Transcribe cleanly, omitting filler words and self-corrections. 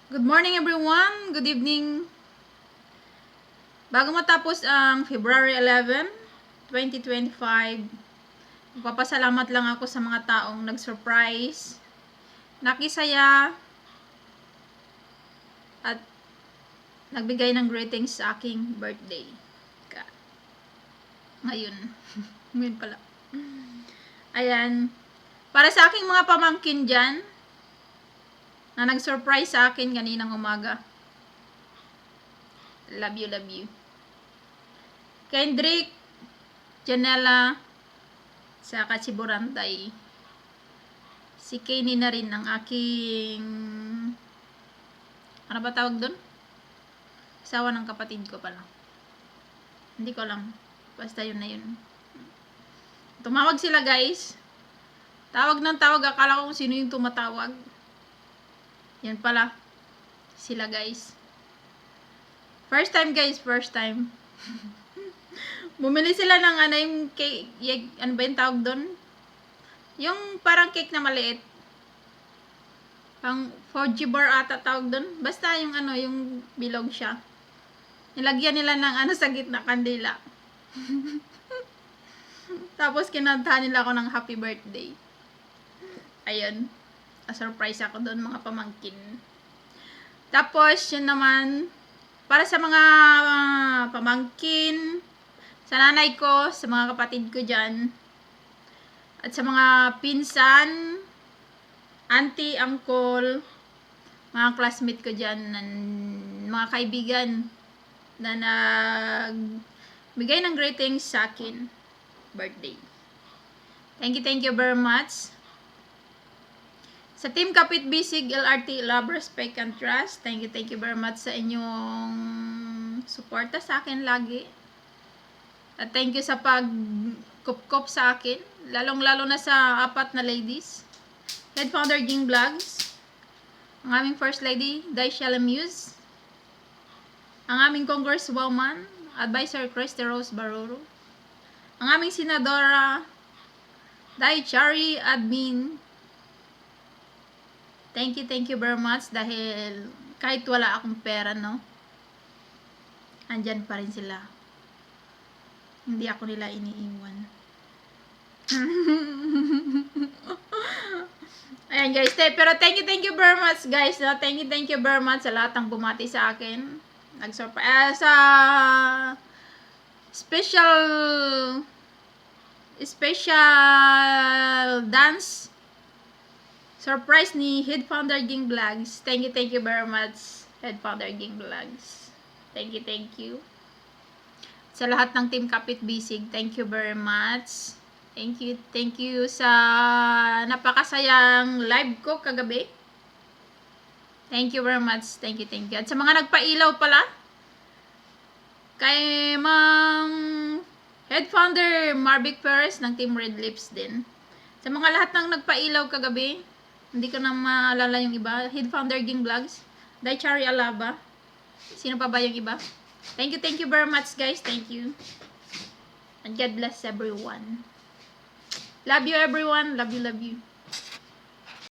Good morning everyone, good evening. Bago matapos ang February 11, 2025, magpapasalamat lang ako sa mga taong nag-surprise, nakisaya, at nagbigay ng greetings sa aking birthday. Ngayon. Ngayon pala. Ayan. Para sa aking mga pamangkin dyan, na nag-surprise sa akin kaninang umaga. Love you. Kendrick, Janela, sa Katsiburantay. Si Kenny na rin ang aking, ano ba tawag doon? Asawa ng kapatid ko pala. Hindi ko alam. Basta yun na yun. Tumawag sila guys. Tawag ng tawag. Akala ko kung sino yung tumatawag. Yan pala. Sila guys. First time guys. First time. Bumili sila ng ano yung cake. Ano ba yung tawag doon? Yung parang cake na maliit. Pang 4G bar ata tawag doon. Basta yung ano, yung bilog siya. Nilagyan nila ng ano sa gitna kandila. Tapos kinantahan nila ako ng happy birthday. Ayun. Na-surprise ako doon mga pamangkin. Tapos yun naman, para sa mga pamangkin, sa nanay ko, sa mga kapatid ko dyan, at sa mga pinsan, auntie, uncle, mga classmate ko dyan, mga kaibigan na nagbigay ng greetings sa akin birthday. Thank you very much. Sa Team Kapit Bisig, LRT, Love, Respect, and Trust, thank you very much sa inyong suporta sa akin lagi. At thank you sa pag-kup-kup sa akin, lalong-lalo na sa apat na ladies. Head Founder Ging Vlogs, ang aming First Lady, Daisha Muse, ang aming Congresswoman, Advisor Christy Rose Baroro, ang aming Senadora, Dai Chari Admin. Thank you very much dahil kahit wala akong pera, no, andyan pa rin sila. Hindi ako nila iniiwan. Ayan guys, pero thank you very much guys, no? Thank you very much sa lahat ng bumati sa akin. Nag-surprise sa special dance surprise ni Head Founder Ging Vlogs. Thank you very much, Head Founder Ging Vlogs. Thank you. Sa lahat ng Team Kapit Bisig, thank you very much. Thank you sa napakasayang live ko kagabi. Thank you very much. Thank you. At sa mga nagpailaw pala, kay Ma'am Head Founder Marvic Perez ng Team Red Lips din. Sa mga lahat ng nagpailaw kagabi, hindi ko na maalala yung iba. Head Founder Ging Vlogs, Daichari Alaba. Sino pa ba yung iba? Thank you very much guys. Thank you. And God bless everyone. Love you everyone. Love you.